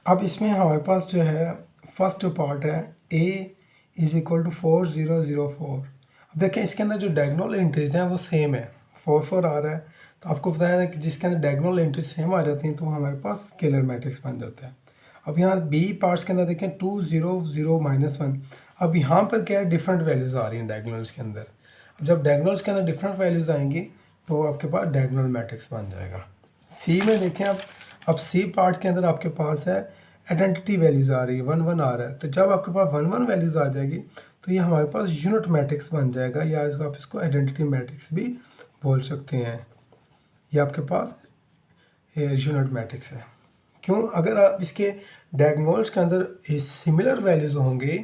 अब इसमें हमारे पास जो है फर्स्ट पार्ट है a इज इक्वल टू 4004। अब देखें इसके अंदर जो डायगोनल एंट्रीज हैं वो सेम है, 4 आ रहा है। तो आपको बताया है कि जिसके अंदर डायगोनल एंट्रीज सेम आ जाती हैं तो हमारे पास स्केलर मैट्रिक्स बन जाता है। अब यहाँ बी पार्ट्स के अंदर देखें 2 0 0 -1। अब यहाँ पर क्या है, डिफरेंट वैल्यूज़ आ रही हैं डायगोनल्स के अंदर। अब जब डायगोनल्स के अंदर डिफरेंट वैल्यूज़ आएंगी तो आपके पास डायगोनल मैट्रिक्स बन जाएगा। सी में देखें अब सी पार्ट के अंदर आपके पास है आइडेंटिटी वैल्यूज़ आ रही है, 1 1 आ रहा है। तो जब आपके पास 1 1 वैल्यूज़ आ जाएगी तो ये हमारे पास यूनिट मैट्रिक्स बन जाएगा, या आप इसको आइडेंटिटी मैट्रिक्स भी बोल सकते हैं। ये आपके पास यूनिट मैट्रिक्स है। क्यों? अगर आप इसके डायगोनल्स के अंदर सिमिलर वैल्यूज़ होंगे,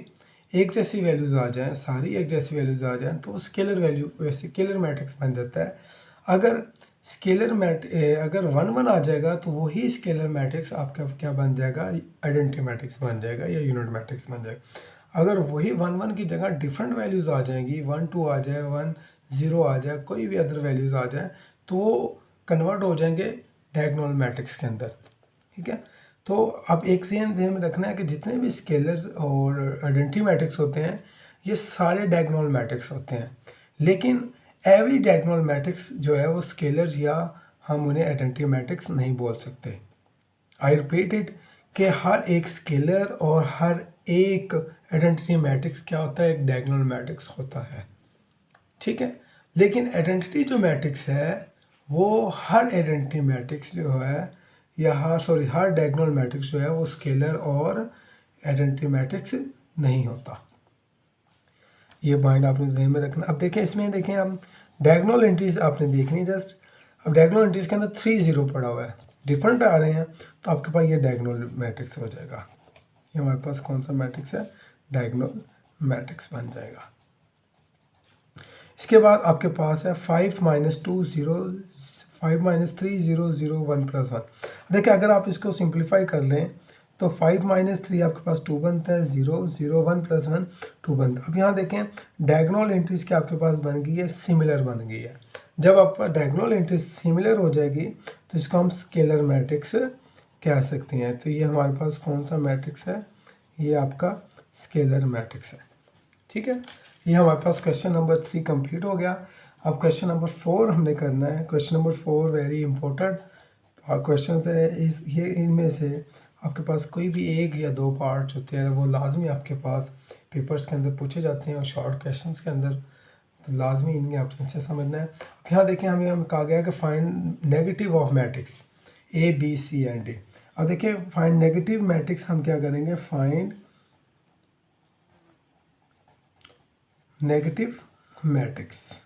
एक जैसी वैल्यूज़ आ जाएं, सारी एक जैसी वैल्यूज़ आ जाएं तो स्केलर मैट्रिक्स बन जाता है। अगर अगर 1 1 आ जाएगा तो वही स्केलर मैट्रिक्स आपका क्या बन जाएगा, आइडेंटिटी मैट्रिक्स बन जाएगा या यूनिट मैट्रिक्स बन जाएगा। अगर वही 1 1 की जगह डिफरेंट वैल्यूज़ आ जाएंगी, 1 2 आ जाए, 1 0 आ जाए, कोई भी अदर वैल्यूज़ आ जाए तो वो कन्वर्ट हो जाएंगे डायगोनल मैट्रिक्स के अंदर। ठीक है, तो अब एक चीज़ ध्यान में रखना है कि जितने भी स्केलर्स और आइडेंटिटी मैट्रिक्स होते हैं ये सारे डायगोनल मैट्रिक्स होते हैं, लेकिन एवरी डायगोनल मैट्रिक्स जो है वो स्केलर्स या हम उन्हें आइडेंटिटी मैट्रिक्स नहीं बोल सकते। आई रिपीट इट कि हर एक स्केलर और हर एक आइडेंटिटी मैट्रिक्स क्या होता है, एक डायगोनल मैट्रिक्स होता है। ठीक है, लेकिन आइडेंटिटी जो मैट्रिक्स है वो हर आइडेंटिटी मैट्रिक्स जो है या हर डायगोनल मैट्रिक्स जो है वो स्केलर और आइडेंटिटी मैट्रिक्स नहीं होता। ये पॉइंट आपने ध्यान में रखना। अब देखें इसमें देखें हम डायगोनल एंट्रीज आपने देखनी जस्ट। अब डायगोनल एंट्रीज के अंदर 3 0 पड़ा हुआ है, डिफरेंट आ रहे हैं तो आपके पास ये डायगोनल मैट्रिक्स हो जाएगा। ये हमारे पास कौन सा मैट्रिक्स है, डायगोनल मैट्रिक्स बन जाएगा। इसके बाद आपके पास है 5 -2 0 5 -3 0 0 1 + 1। देखिए अगर आप इसको सिंप्लीफाई कर लें तो 5 -3 आपके पास 2 बनता है, 0 0 1 + 1 2 बनता है। अब यहाँ देखें डायगोनल एंट्रीज के आपके पास बन गई है, सिमिलर बन गई है। जब आपका डायगोनल एंट्रीज सिमिलर हो जाएगी तो इसको हम स्केलर मैट्रिक्स कह सकते हैं। तो ये हमारे पास कौन सा मैट्रिक्स है, ये आपका स्केलर मैट्रिक्स है। ठीक है, ये हमारे पास क्वेश्चन नंबर 3 कंप्लीट हो गया। अब क्वेश्चन नंबर 4 हमने करना है। क्वेश्चन नंबर 4 वेरी इंपॉर्टेंट और क्वेश्चन है ये इनमें से आपके पास कोई भी एक या दो पार्ट्स होते हैं वो लाजमी आपके पास पेपर्स के अंदर पूछे जाते हैं और शॉर्ट क्वेश्चंस के अंदर, तो लाजमी इनमें आपको अच्छे समझना है। अब यहाँ देखें हमें कहा गया है कि find negative of matrix a b c and d. अब देखिए फाइंड नेगेटिव मैट्रिक्स हम क्या करेंगे, find negative matrix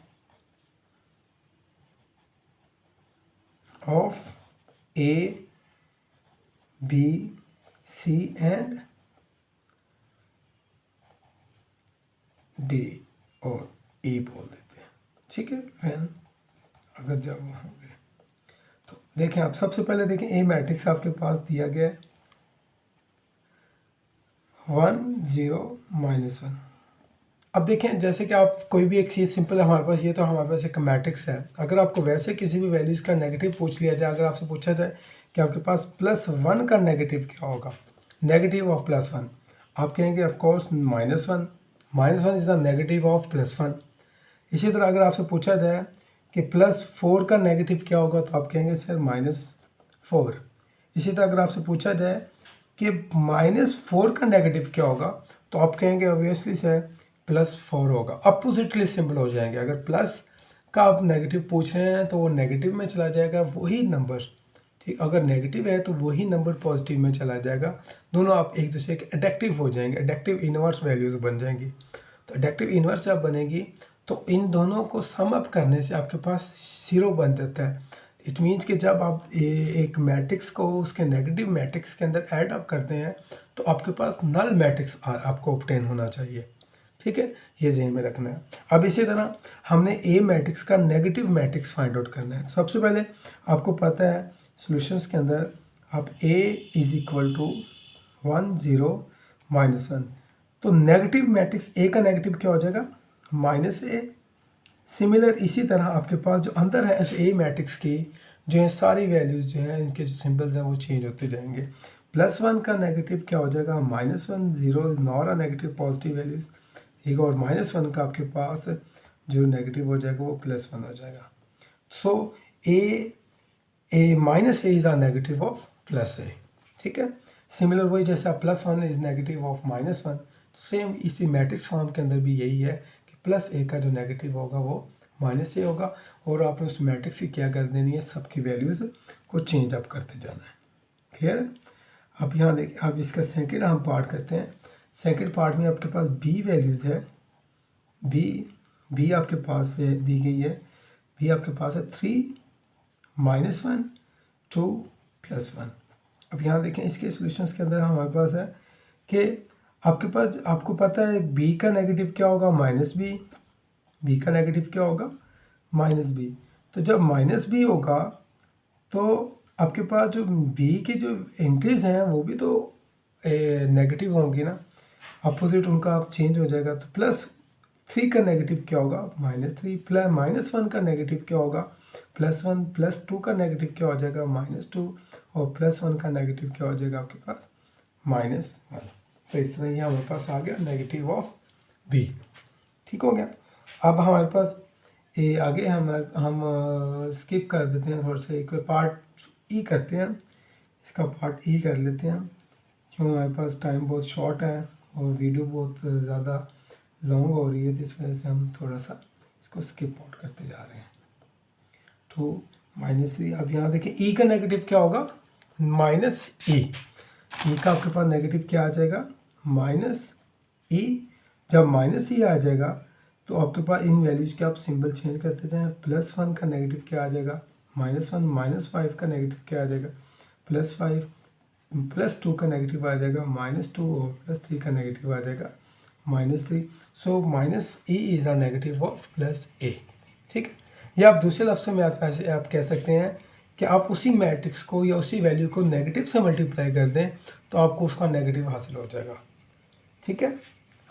of a b c and d और ई बोल देते हैं। ठीक है, वैन अगर जब होंगे तो देखें आप सबसे पहले देखें ए मैट्रिक्स आपके पास दिया गया है 1 0 -1। अब देखें जैसे कि आप कोई भी एक चीज़ सिंपल हमारे पास, ये तो हमारे पास एक मैट्रिक्स है। अगर आपको वैसे किसी भी वैल्यूज़ का नेगेटिव पूछ लिया जाए, अगर आपसे पूछा जाए कि आपके पास +1 का नेगेटिव क्या होगा, नेगेटिव ऑफ +1, आप कहेंगे of course -1। -1 is the negative of +1। इसी तरह अगर आपसे पूछा जाए कि +4 का नेगेटिव क्या होगा तो आप कहेंगे सर -4। इसी तरह अगर आपसे पूछा जाए कि -4 का नेगेटिव क्या होगा तो आप कहेंगे ऑब्वियसली सर +4 होगा। अपोजिटली सिंपल हो जाएंगे। अगर प्लस का आप नेगेटिव पूछ रहे हैं तो वो नेगेटिव में चला जाएगा वही नंबर, ठीक। अगर नेगेटिव है तो वही नंबर पॉजिटिव में चला जाएगा। दोनों आप एक दूसरे के एडेक्टिव हो जाएंगे, एडेक्टिव इन्वर्स वैल्यूज़ बन जाएंगी। तो एडेक्टिव इन्वर्स जब बनेगी तो इन दोनों को सम अप करने से आपके पास 0 बन जाता है। इट मीन्स कि जब आप एक मैट्रिक्स को उसके नेगेटिव मैट्रिक्स के अंदर ऐड अप करते हैं तो आपके पास नल मैट्रिक्स आपको ऑब्टेन होना चाहिए। ठीक है, ये ज़हन में रखना है। अब इसी तरह हमने ए मैट्रिक्स का नेगेटिव मैट्रिक्स फाइंड आउट करना है। सबसे पहले आपको पता है सॉल्यूशंस के अंदर आप a इज़ इक्वल टू 1 0 -1, तो नेगेटिव मैट्रिक्स ए का नेगेटिव क्या हो जाएगा, -a। सिमिलर इसी तरह आपके पास जो अंदर है ए मैट्रिक्स की जो है सारी वैल्यूज़ जो हैं इनके जो सिंबल्स हैं वो चेंज होते जाएंगे। +1 का नेगेटिव क्या हो जाएगा, -1, 0 is not a negative positive values, ठीक है। और -1 का आपके पास जो नेगेटिव हो जाएगा वो +1 हो जाएगा। सो -a is a negative of +a, ठीक है। सिमिलर वही जैसे +1 इज नेगेटिव ऑफ -1, तो सेम इसी मैट्रिक्स फॉर्म के अंदर भी यही है कि +a का जो नेगेटिव होगा वो -a होगा, और आपने उस मैट्रिक्स की क्या कर देनी है, सबकी वैल्यूज़ को चेंज अप करते जाना है, क्लियर। अब यहाँ देखिए, अब इसका सेकंड हम पार्ट करते हैं। सेकंड पार्ट में आपके पास b वैल्यूज़ है, b आपके पास दी गई है, b आपके पास है 3, -1, 2, +1। अब यहाँ देखें इसके सॉल्यूशंस के अंदर हमारे पास है कि आपको पता है b का नेगेटिव क्या होगा, -b, b का नेगेटिव क्या होगा, -b। तो जब -b होगा तो आपके पास जो b की जो एंट्रीज हैं वो भी तो नेगेटिव होंगी ना, अपोजिट उनका आप चेंज हो जाएगा। तो +3 का नेगेटिव क्या होगा, -3, -1 का नेगेटिव क्या होगा, +1, +2 का नेगेटिव क्या हो जाएगा, -2, और +1 का नेगेटिव क्या हो जाएगा आपके पास, -1। तो इस तरह ये हमारे पास आ गया नेगेटिव ऑफ b, ठीक हो गया। अब हमारे पास ये आगे हम स्किप कर देते हैं, थोड़ा सा एक पार्ट ई करते हैं, इसका पार्ट ई कर लेते हैं, क्यों हमारे पास टाइम बहुत शॉर्ट है और वीडियो बहुत ज़्यादा लॉन्ग हो रही है, तो इस वजह से हम थोड़ा सा इसको स्किप आउट करते जा रहे हैं। तो -3, अब यहाँ देखिए ई का नेगेटिव क्या होगा, -e का आपके पास नेगेटिव क्या आ जाएगा, -e। जब -e आ जाएगा तो आपके पास इन वैल्यूज़ के आप सिंबल चेंज करते जाएं। +1 का नेगेटिव क्या आ जाएगा, -1, -5 का नेगेटिव क्या आ जाएगा, +5, +2 का नेगेटिव आ जाएगा -2, और +3 का नेगेटिव आ जाएगा -3। सो -e is a negative of +a, ठीक है। या आप दूसरे लफ्ज़ में आप कह सकते हैं कि आप उसी मैट्रिक्स को या उसी वैल्यू को नेगेटिव से मल्टीप्लाई कर दें तो आपको उसका नेगेटिव हासिल हो जाएगा, ठीक है।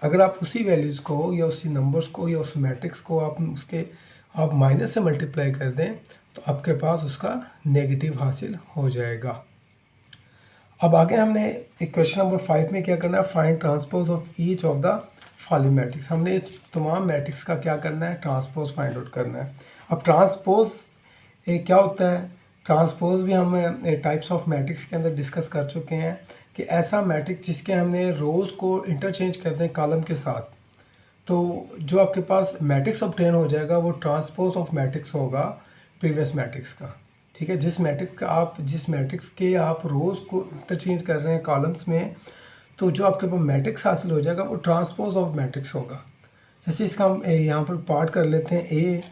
अगर आप उसी वैल्यूज़ को या उसी नंबर्स को या उस मैट्रिक्स को आप माइनस से मल्टीप्लाई कर दें तो आपके पास उसका नेगेटिव हासिल हो जाएगा। अब आगे हमने एक क्वेश्चन नंबर 5 में क्या करना है, find transpose of each of the following matrix. हमने इस तमाम मैट्रिक्स का क्या करना है, ट्रांसपोज फाइंड आउट करना है। अब ट्रांसपोज क्या होता है, ट्रांसपोज भी हम टाइप्स ऑफ मैट्रिक्स के अंदर डिस्कस कर चुके हैं कि ऐसा मैट्रिक्स जिसके हमने रोज़ को इंटरचेंज कर दें कॉलम के साथ, तो जो आपके पास मैट्रिक्स ऑब्टेन हो जाएगा वो ट्रांसपोज ऑफ मैट्रिक्स होगा प्रीवियस मैट्रिक्स का, ठीक है। जिस मैट्रिक्स के आप रोज़ को इंटरचेंज कर रहे हैं कॉलम्स में, तो जो आपके पास मैट्रिक्स हासिल हो जाएगा वो ट्रांसपोज ऑफ मैट्रिक्स होगा। जैसे इसका हम यहाँ पर पार्ट कर लेते हैं ए।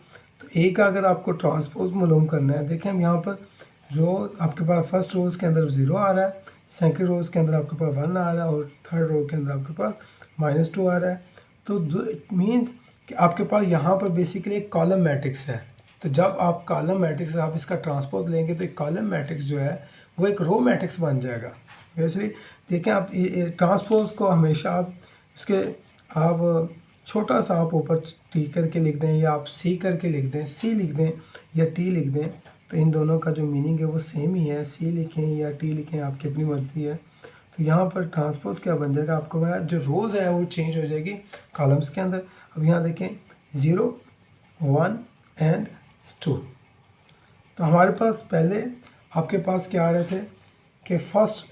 तो ए का अगर आपको ट्रांसपोज मालूम करना है, देखें हम यहाँ पर जो आपके पास फर्स्ट रोज़ के अंदर 0 आ रहा है, सेकंड रोज़ के अंदर आपके पास 1 आ रहा है, और थर्ड रो के अंदर आपके पास -2 आ रहा है। तो इट मीन्स कि आपके पास यहाँ पर बेसिकली एक कॉलम मैट्रिक्स है। तो जब आप कॉलम मैट्रिक्स आप इसका ट्रांसपोज लेंगे तो एक कॉलम मैट्रिक्स जो है वो एक रो मैट्रिक्स बन जाएगा। वैसे देखें आप ट्रांसपोज को हमेशा आप छोटा सा आप ऊपर टी करके लिख दें, या आप सी करके लिख दें, सी लिख दें या टी लिख दें, तो इन दोनों का जो मीनिंग है वो सेम ही है। सी लिखें या टी लिखें आपकी अपनी मर्ज़ी है। तो यहाँ पर ट्रांसपोज क्या बन जाएगा, आपको जो रोज़ है वो चेंज हो जाएगी कॉलम्स के अंदर। अब यहाँ देखें 0, 1 एंड 2। तो हमारे पास पहले आपके पास क्या आ रहे थे कि फर्स्ट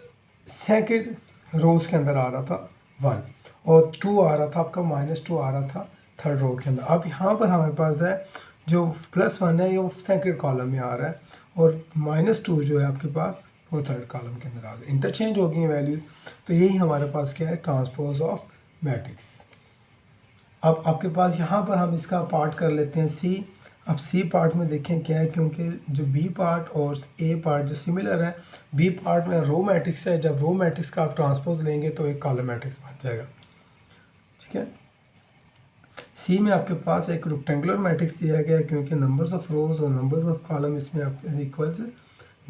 सेकंड रोज़ के अंदर आ रहा था 1, और 2 आ रहा था आपका, -2 आ रहा था थर्ड रो के अंदर। अब यहाँ पर हमारे पास है जो +1 है ये सेकंड कॉलम में आ रहा है, और -2 जो है आपके पास वो थर्ड कॉलम के अंदर आ गए, इंटरचेंज हो गई हैं वैल्यूज़। तो यही हमारे पास क्या है, ट्रांसपोज ऑफ मैट्रिक्स। अब आपके पास यहाँ पर हम इसका पार्ट कर लेते हैं सी। अब सी पार्ट में देखें क्या है, क्योंकि जो बी पार्ट और ए पार्ट जो सिमिलर है, बी पार्ट में रो मैट्रिक्स है, जब रो मैट्रिक्स का आप ट्रांसपोज लेंगे तो एक कॉलम मैट्रिक्स बन जाएगा, ठीक है। सी में आपके पास एक रेक्टेंगुलर मैट्रिक्स दिया गया है, क्योंकि नंबर्स ऑफ रोज और नंबर्स ऑफ कॉलम इसमें आप इक्वल्स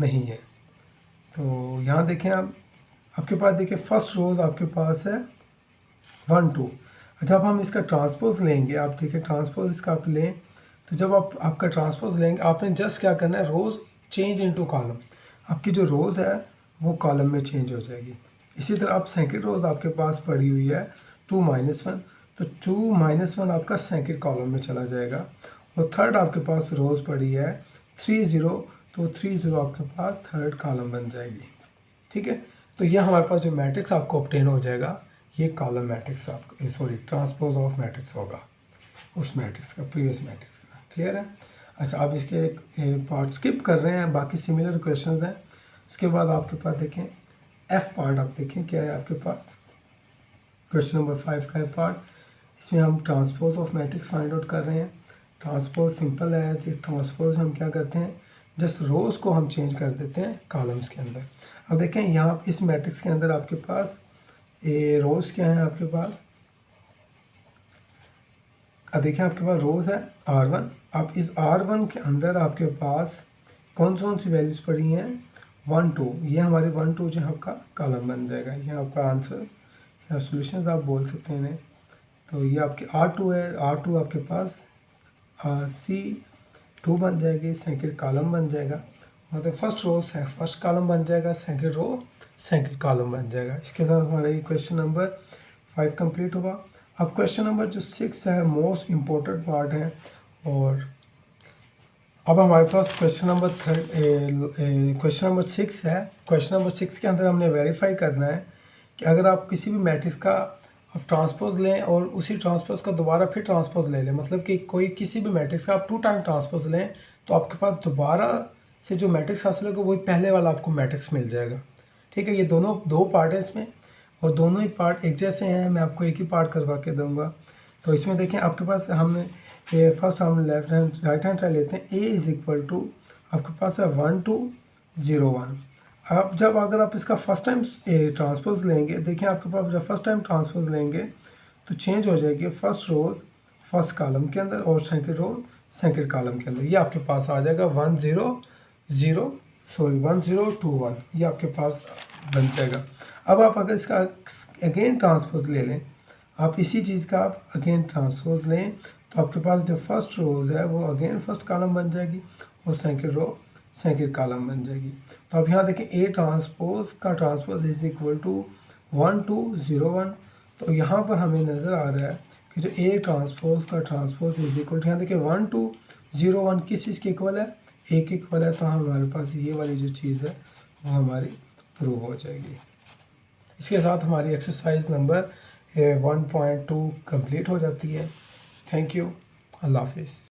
नहीं है। तो यहाँ देखें आपके पास देखिए फर्स्ट रोज आपके पास है 1, 2। जब हम इसका ट्रांसपोज लेंगे, आप देखिए ट्रांसपोज इसका आप लें, तो जब आपका ट्रांसपोज लेंगे आपने जस्ट क्या करना है, रोज़ चेंज इनटू कॉलम। आपकी जो रोज़ है वो कॉलम में चेंज हो जाएगी। इसी तरह आप सेकंड रोज आपके पास पड़ी हुई है 2-1, तो 2-1 आपका सेकंड कॉलम में चला जाएगा। और थर्ड आपके पास रोज पड़ी है 3-0, तो 3-0 आपके पास थर्ड कॉलम बन जाएगी। ठीक है, तो यह हमारे पास जो मैट्रिक्स आपको ऑब्टेन हो जाएगा, ये कॉलम मैट्रिक्स आपका, सॉरी ट्रांसपोज ऑफ मैट्रिक्स होगा उस मैट्रिक्स का, प्रीवियस मैट्रिक्स का। क्लियर है? अच्छा, आप इसके एक पार्ट स्किप कर रहे हैं, बाकी सिमिलर क्वेश्चंस हैं। उसके बाद आपके पास देखें एफ पार्ट, आप देखें क्या है आपके पास, क्वेश्चन नंबर 5 का है पार्ट। इसमें हम transpose of matrix find out कर रहे हैं। ट्रांसपोज सिंपल है, इस ट्रांसपोज हम क्या करते हैं, जस्ट रोज को हम चेंज कर देते हैं कॉलम्स के अंदर। अब देखें यहाँ इस मैट्रिक्स के अंदर आपके पास रोज क्या है आपके पास, अब देखिए आपके पास रोज है R1। अब इस R1 के अंदर आपके पास कौन सी वैल्यूज़ पड़ी हैं, 1-2, ये हमारी 1-2 जो आपका कॉलम बन जाएगा, ये आपका आंसर या सॉल्यूशंस आप बोल सकते हैं इन्हें। तो ये आपके R2 है, R2 आपके पास C2 बन जाएगी, सेकंड कॉलम बन जाएगा। मतलब फर्स्ट रो से फर्स्ट कॉलम बन जाएगा, सेकंड रो सेकंड कॉलम बन जाएगा। इसके साथ हमारा ये क्वेश्चन नंबर 5 कंप्लीट हुआ। अब क्वेश्चन नंबर जो 6 है, मोस्ट इम्पोर्टेंट पार्ट है। और अब हमारे पास क्वेश्चन नंबर 6 है। क्वेश्चन नंबर 6 के अंदर हमने वेरीफाई करना है कि अगर आप किसी भी मैट्रिक्स का आप ट्रांसपोज लें और उसी ट्रांसपोज का दोबारा फिर ट्रांसपोज ले लें, मतलब कि कोई किसी भी मैट्रिक्स का आप 2 टाइम ट्रांसपोज लें, तो आपके पास दोबारा से जो मैट्रिक्स हासिल होगा वही पहले वाला आपको मैट्रिक्स मिल जाएगा। ठीक है, ये दोनों 2 पार्ट हैं इसमें, और दोनों ही पार्ट एक जैसे हैं। मैं आपको एक ही पार्ट करवा के दूंगा। तो इसमें देखें आपके पास हमने फर्स्ट हम राइट हैंड साइड लेते हैं। A इज़ इक्वल टू आपके पास है 1-2-0-1। अब जब अगर आप इसका फर्स्ट टाइम ट्रांसपोज लेंगे, देखिए आपके पास जब फर्स्ट टाइम ट्रांसपोज लेंगे तो चेंज हो जाएगी फर्स्ट रोज फर्स्ट कॉलम के अंदर और सेकंड रो सेकंड कॉलम के अंदर। ये आपके पास आ जाएगा 1-0-2-1, ये आपके पास बन जाएगा। अब आप अगर इसका अगेन ट्रांसपोज ले लें, आप इसी चीज़ का आप अगेन ट्रांसपोज लें, तो आपके पास जो फर्स्ट रोज है वो अगेन फर्स्ट कॉलम बन जाएगी और सेकंड रो सेकंड कॉलम बन जाएगी। तो अब यहाँ देखें A ट्रांसपोज का ट्रांसपोज इज इक्वल टू 1-2-0-1। तो यहाँ पर हमें नज़र आ रहा है कि जो A ट्रांसपोज का ट्रांसपोज इज इक्वल टू, यहाँ देखिए 1-2-0-1 किस चीज़ के इक्वल है, A के इक्वल है। तो हमारे पास ये वाली जो चीज़ है वो हमारी प्रूव हो जाएगी। इसके साथ हमारी एक्सरसाइज नंबर 1.2 कंप्लीट हो जाती है। थैंक यू, अल्लाह हाफिज़।